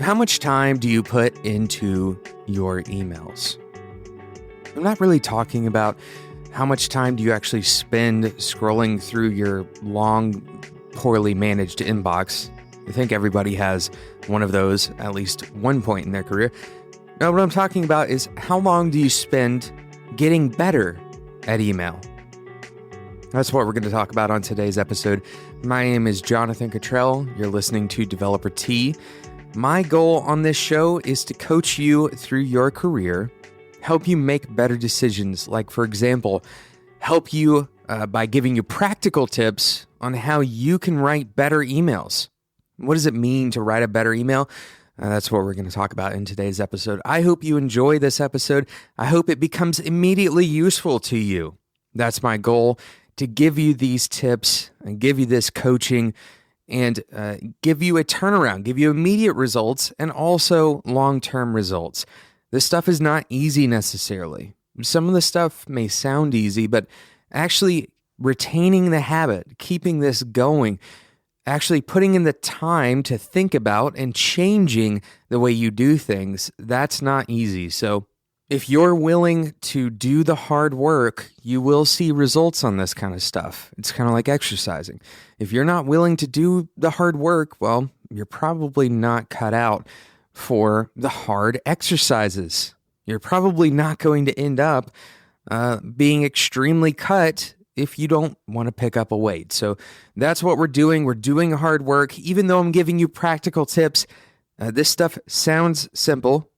How much time do you put into your emails? I'm not really talking about how much time do you actually spend scrolling through your long, poorly managed inbox. I think everybody has one of those at least one point in their career. No, what I'm talking about is how long do you spend getting better at email? That's what we're going to talk about on today's episode. My name is Jonathan Cottrell. You're listening to Developer T. My goal on this show is to coach you through your career, help you make better decisions, like, for example, help you by giving you practical tips on how you can write better emails. What does it mean to write a better email? That's what we're going to talk about in today's episode. I hope you enjoy this episode. I hope it becomes immediately useful to you. That's my goal, to give you these tips and give you this coaching and give you a turnaround, give you immediate results and also long-term results. This stuff is not easy necessarily. Some of the stuff may sound easy, but actually retaining the habit, keeping this going, actually putting in the time to think about and changing the way you do things, that's not easy. So if you're willing to do the hard work, you will see results on this kind of stuff. It's kind of like exercising. If you're not willing to do the hard work, well, you're probably not cut out for the hard exercises. You're probably not going to end up being extremely cut if you don't want to pick up a weight. So that's what we're doing. We're doing hard work. Even though I'm giving you practical tips, this stuff sounds simple.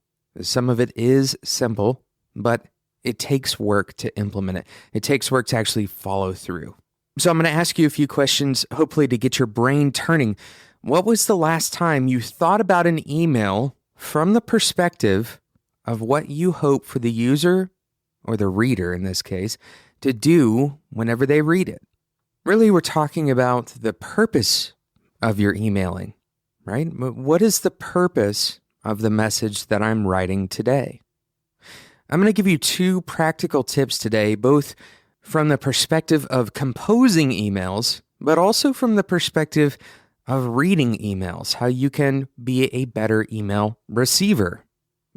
Some of it is simple, but it takes work to implement it. It takes work to actually follow through. So I'm going to ask you a few questions, hopefully to get your brain turning. What was the last time you thought about an email from the perspective of what you hope for the user, or the reader in this case, to do whenever they read it? Really, we're talking about the purpose of your emailing, right? What is the purpose of the message that I'm writing today? I'm going to give you two practical tips today, both from the perspective of composing emails, but also from the perspective of reading emails, how you can be a better email receiver.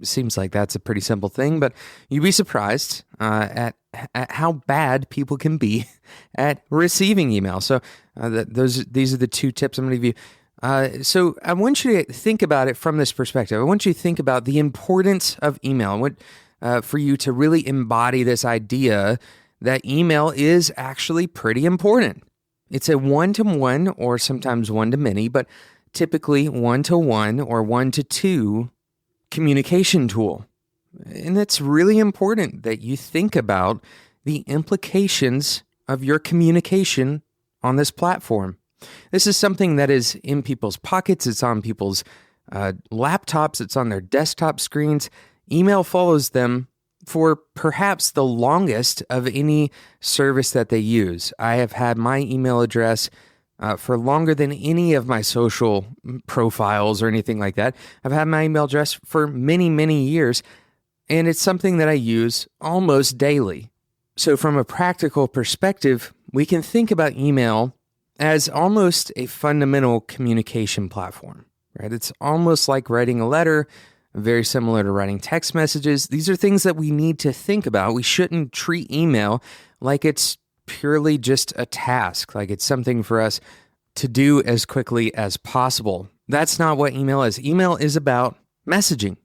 It seems like that's a pretty simple thing, but you'd be surprised at how bad people can be at receiving email. So these are the two tips I'm going to give you. So I want you to think about it from this perspective. I want you to think about the importance of email. I want for you to really embody this idea that email is actually pretty important. It's a one-to-one or sometimes one-to-many, but typically one-to-one or one-to-two communication tool. And it's really important that you think about the implications of your communication on this platform. This is something that is in people's pockets. It's on people's laptops. It's on their desktop screens. Email follows them for perhaps the longest of any service that they use. I have had my email address for longer than any of my social profiles or anything like that. I've had my email address for many, many years, and it's something that I use almost daily. So from a practical perspective, we can think about email as almost a fundamental communication platform, right? It's almost like writing a letter, very similar to writing text messages. These are things that we need to think about. We shouldn't treat email like it's purely just a task, like it's something for us to do as quickly as possible. That's not what email is. Email is about messaging.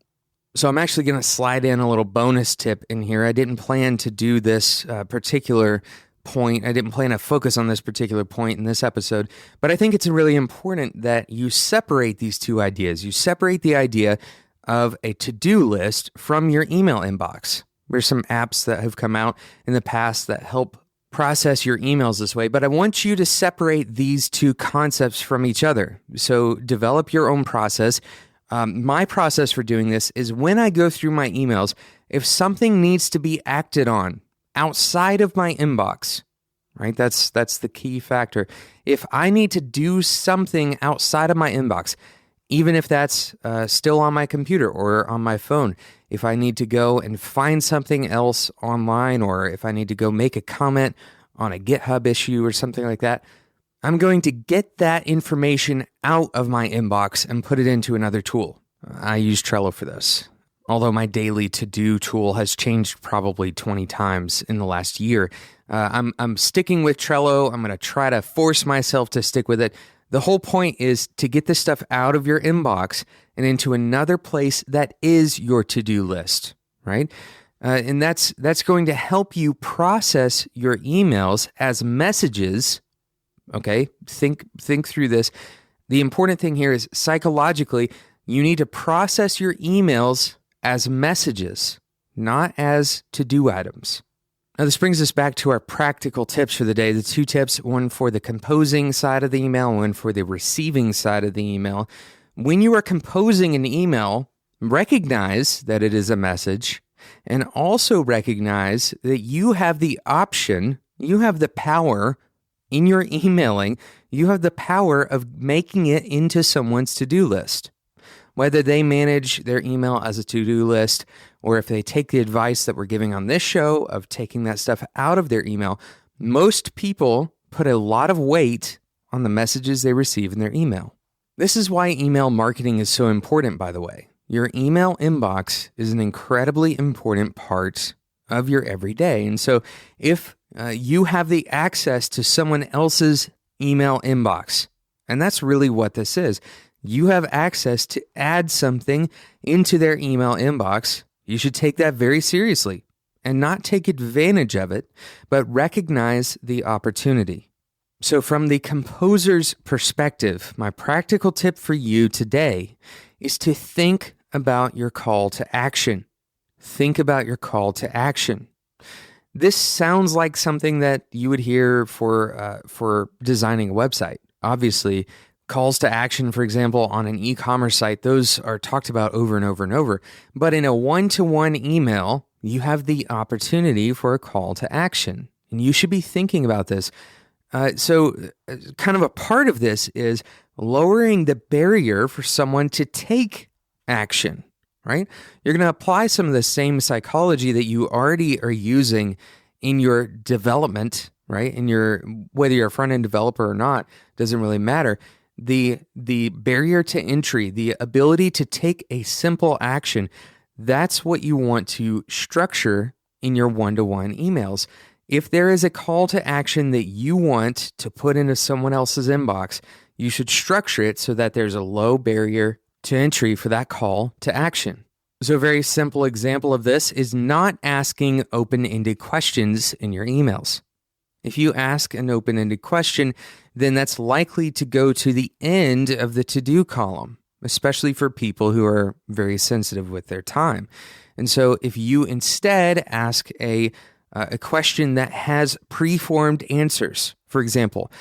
So I'm actually going to slide in a little bonus tip in here. I didn't plan to do this particular point. I didn't plan to focus on this particular point in this episode, but I think it's really important that you separate these two ideas. You separate the idea of a to-do list from your email inbox. There's some apps that have come out in the past that help process your emails this way, but I want you to separate these two concepts from each other. So develop your own process. My process for doing this is when I go through my emails, if something needs to be acted on outside of my inbox, right? That's the key factor. If I need to do something outside of my inbox, even if that's still on my computer or on my phone, if I need to go and find something else online, or if I need to go make a comment on a GitHub issue or something like that, I'm going to get that information out of my inbox and put it into another tool. I use Trello for this. Although my daily to-do tool has changed probably 20 times in the last year, I'm sticking with Trello. I'm going to try to force myself to stick with it. The whole point is to get this stuff out of your inbox and into another place that is your to-do list, right? And that's going to help you process your emails as messages. Okay, think through this. The important thing here is psychologically, you need to process your emails as messages, not as to-do items. Now, this brings us back to our practical tips for the day. The 2 tips, one for the composing side of the email, one for the receiving side of the email. When you are composing an email, recognize that it is a message, and also recognize that you have the option, you have the power in your emailing, you have the power of making it into someone's to-do list. Whether they manage their email as a to-do list or if they take the advice that we're giving on this show of taking that stuff out of their email, most people put a lot of weight on the messages they receive in their email. This is why email marketing is so important, by the way. Your email inbox is an incredibly important part of your everyday. And so if you have the access to someone else's email inbox, and that's really what this is, you have access to add something into their email inbox, you should take that very seriously and not take advantage of it, but recognize the opportunity. So from the composer's perspective, my practical tip for you today is to think about your call to action. Think about your call to action. This sounds like something that you would hear for designing a website. Obviously, calls to action, for example, on an e-commerce site, those are talked about over and over and over. But in a one-to-one email, you have the opportunity for a call to action. And you should be thinking about this. So kind of a part of this is lowering the barrier for someone to take action, right? You're going to apply some of the same psychology that you already are using in your development, right? Whether you're a front-end developer or not, doesn't really matter. The barrier to entry, the ability to take a simple action, that's what you want to structure in your one-to-one emails. If there is a call to action that you want to put into someone else's inbox, you should structure it so that there's a low barrier to entry for that call to action. So a very simple example of this is not asking open-ended questions in your emails. If you ask an open-ended question, then that's likely to go to the end of the to-do column, especially for people who are very sensitive with their time. And so if you instead ask a question that has preformed answers, for example,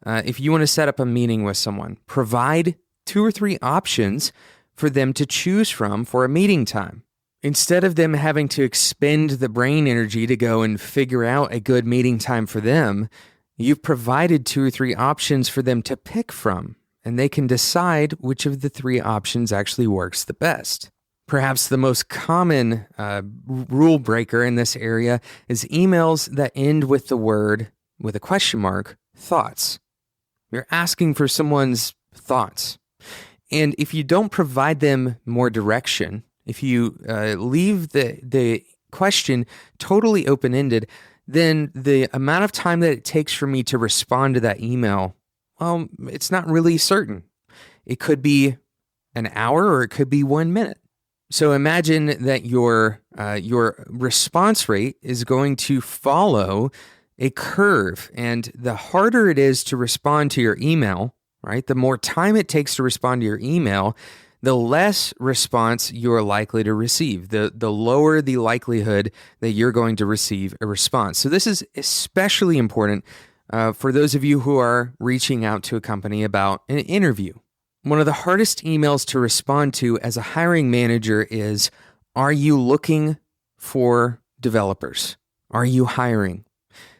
if you want to set up a meeting with someone, provide 2 or 3 options for them to choose from for a meeting time. Instead of them having to expend the brain energy to go and figure out a good meeting time for them, you've provided 2 or 3 options for them to pick from, and they can decide which of the 3 options actually works the best. Perhaps the most common rule breaker in this area is emails that end with a question mark, thoughts. You're asking for someone's thoughts. And if you don't provide them more direction, if you leave the question totally open-ended, then the amount of time that it takes for me to respond to that email, well, it's not really certain. It could be an hour or it could be 1 minute. So imagine that your response rate is going to follow a curve, and the harder it is to respond to your email, right? The more time it takes to respond to your email, the less response you're likely to receive, the lower the likelihood that you're going to receive a response. So this is especially important for those of you who are reaching out to a company about an interview. One of the hardest emails to respond to as a hiring manager is, are you looking for developers? Are you hiring?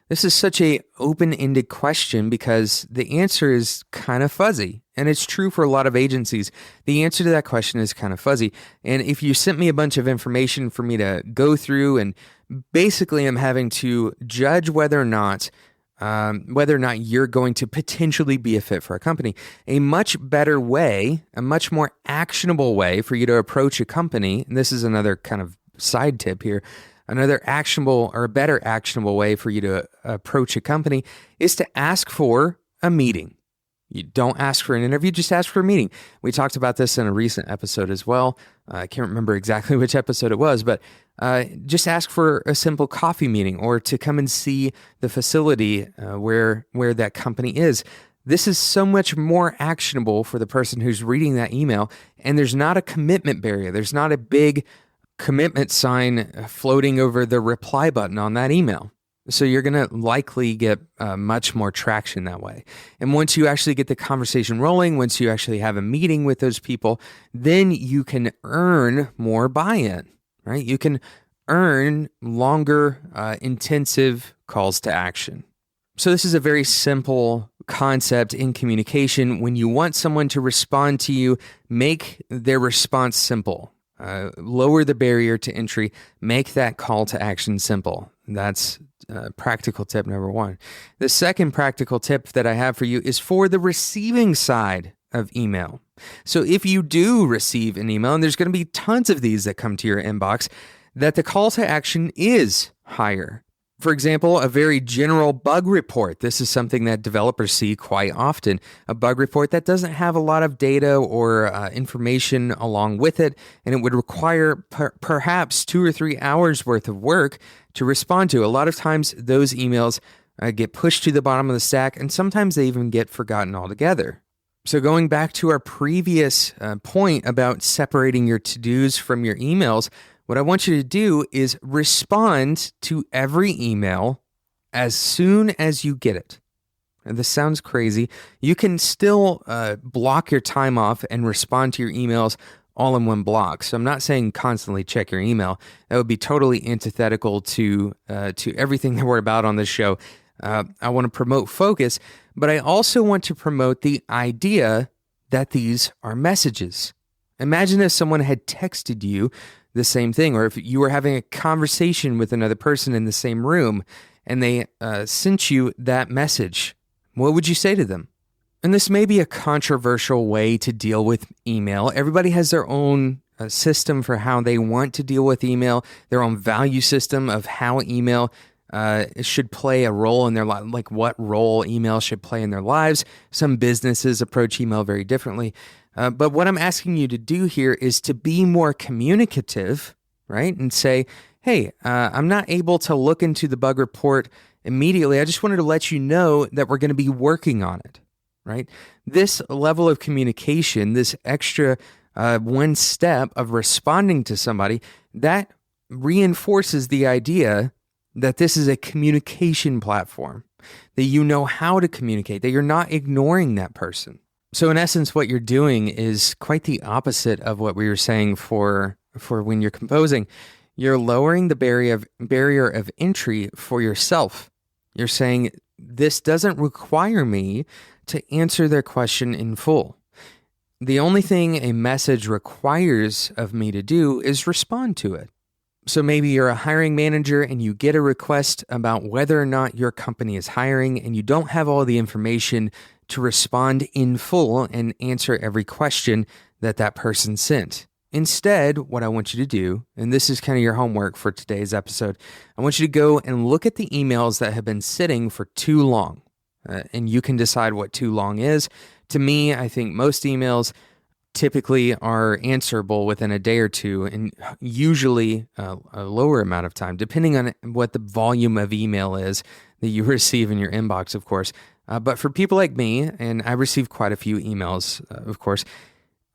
This is such a open-ended question because the answer is kind of fuzzy. And it's true for a lot of agencies. The answer to that question is kind of fuzzy. And if you sent me a bunch of information for me to go through, and basically I'm having to judge whether or not whether or not you're going to potentially be a fit for a company. A much better way, a much more actionable way for you to approach a company, and this is another kind of side tip here, another actionable or a better actionable way for you to approach a company is to ask for a meeting. You don't ask for an interview, just ask for a meeting. We talked about this in a recent episode as well. I can't remember exactly which episode it was, but just ask for a simple coffee meeting or to come and see the facility where that company is. This is so much more actionable for the person who's reading that email, and there's not a commitment barrier. There's not a big commitment sign floating over the reply button on that email. So you're going to likely get much more traction that way. And once you actually get the conversation rolling, once you actually have a meeting with those people, then you can earn more buy-in, right? You can earn longer, intensive calls to action. So this is a very simple concept in communication. When you want someone to respond to you, make their response simple. Lower the barrier to entry. Make that call to action simple. That's practical tip number one. The second practical tip that I have for you is for the receiving side of email. So if you do receive an email, and there's going to be tons of these that come to your inbox, that the call to action is higher. For example, a very general bug report. This is something that developers see quite often. A bug report that doesn't have a lot of data or information along with it, and it would require perhaps 2 or 3 hours worth of work to respond to. A lot of times those emails get pushed to the bottom of the stack, and sometimes they even get forgotten altogether. So going back to our previous point about separating your to-dos from your emails, what I want you to do is respond to every email as soon as you get it. And this sounds crazy. You can still block your time off and respond to your emails all in one block. So I'm not saying constantly check your email. That would be totally antithetical to everything that we're about on this show. I want to promote focus, but I also want to promote the idea that these are messages. Imagine if someone had texted you the same thing, or if you were having a conversation with another person in the same room and they sent you that message. What would you say to them? And this may be a controversial way to deal with email. Everybody has their own system for how they want to deal with email, their own value system of how email should play a role in their life, like what role email should play in their lives. Some businesses approach email very differently. But what I'm asking you to do here is to be more communicative, right? And say, hey, I'm not able to look into the bug report immediately. I just wanted to let you know that we're going to be working on it, right? This level of communication, this extra one step of responding to somebody, that reinforces the idea that this is a communication platform, that you know how to communicate, that you're not ignoring that person. So in essence, what you're doing is quite the opposite of what we were saying for when you're composing. You're lowering the barrier of entry for yourself. You're saying, this doesn't require me to answer their question in full. The only thing a message requires of me to do is respond to it. So maybe you're a hiring manager and you get a request about whether or not your company is hiring, and you don't have all the information to respond in full and answer every question that person sent. Instead, what I want you to do, and this is kind of your homework for today's episode, I want you to go and look at the emails that have been sitting for too long. And you can decide what too long is. To me, I think most emails typically are answerable within a day or two, and usually a lower amount of time, depending on what the volume of email is that you receive in your inbox, of course. But for people like me, and I receive quite a few emails, of course,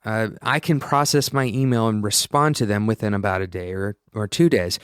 I can process my email and respond to them within about a day or 2 days.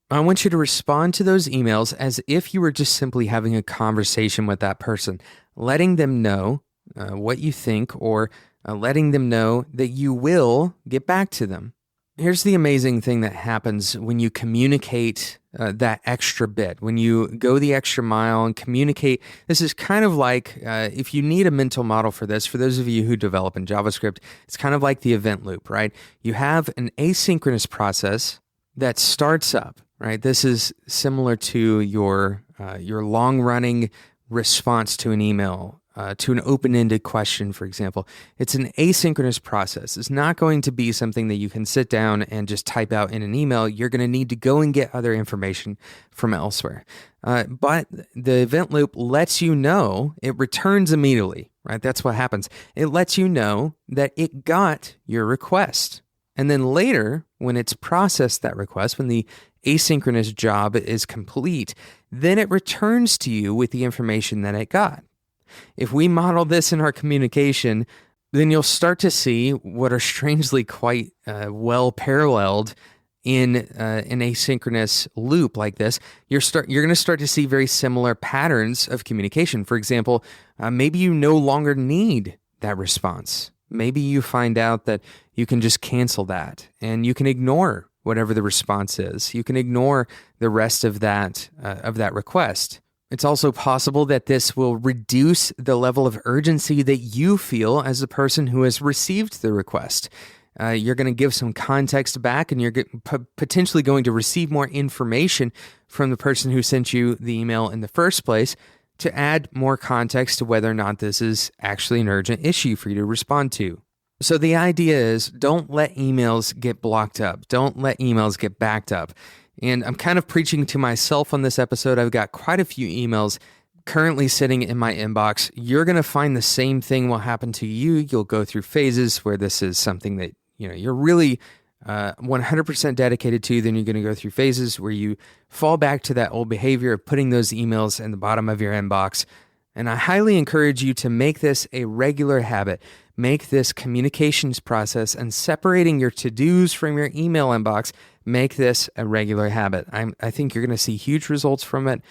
I want you to respond to those emails as if you were just simply having a conversation with that person, letting them know what you think, or letting them know that you will get back to them. Here's the amazing thing that happens when you communicate that extra bit, when you go the extra mile and communicate. This is kind of like, if you need a mental model for this, for those of you who develop in JavaScript, it's kind of like the event loop, right? You have an asynchronous process that starts up, right? This is similar to your long-running response to an email, to an open-ended question, for example. It's an asynchronous process. It's not going to be something that you can sit down and just type out in an email. You're going to need to go and get other information from elsewhere. But the event loop lets you know, it returns immediately, right? That's what happens. It lets you know that it got your request. And then later, when it's processed that request, when the asynchronous job is complete, then it returns to you with the information that it got. If we model this in our communication, then you'll start to see what are strangely quite well paralleled in an asynchronous loop like this. You're going to start to see very similar patterns of communication. For example, maybe you no longer need that response. Maybe you find out that you can just cancel that and you can ignore whatever the response is. You can ignore the rest of that request. It's also possible that this will reduce the level of urgency that you feel as the person who has received the request. You're going to give some context back, and you're potentially going to receive more information from the person who sent you the email in the first place to add more context to whether or not this is actually an urgent issue for you to respond to. So the idea is, don't let emails get blocked up. Don't let emails get backed up. And I'm kind of preaching to myself on this episode. I've got quite a few emails currently sitting in my inbox. You're going to find the same thing will happen to you. You'll go through phases where this is something that you're really 100% dedicated to. Then you're going to go through phases where you fall back to that old behavior of putting those emails in the bottom of your inbox. And I highly encourage you to make this a regular habit. Make this communications process and separating your to-dos from your email inbox, make this a regular habit. I think you're going to see huge results from it,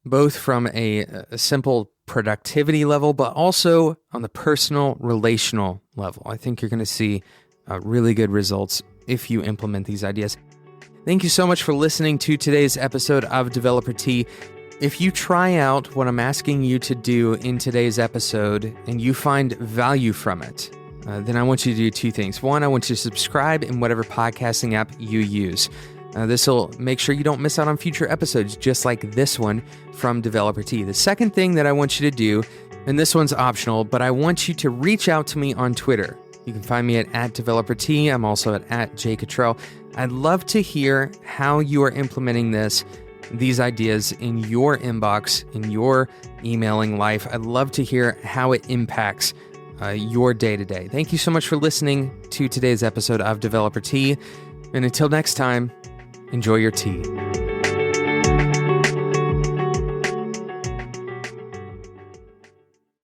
both from a simple productivity level, but also on the personal, relational level. I think you're going to see really good results if you implement these ideas. Thank you so much for listening to today's episode of Developer Tea. If you try out what I'm asking you to do in today's episode and you find value from it, then I want you to do two things. One, I want you to subscribe in whatever podcasting app you use. This will make sure you don't miss out on future episodes just like this one from Developer Tea. The second thing that I want you to do, and this one's optional, but I want you to reach out to me on Twitter. You can find me at Developer Tea. I'm also at Jay Cottrell. I'd love to hear how you are implementing these ideas in your inbox, in your emailing life. I'd love to hear how it impacts your day-to-day. Thank you so much for listening to today's episode of Developer Tea. And until next time, enjoy your tea.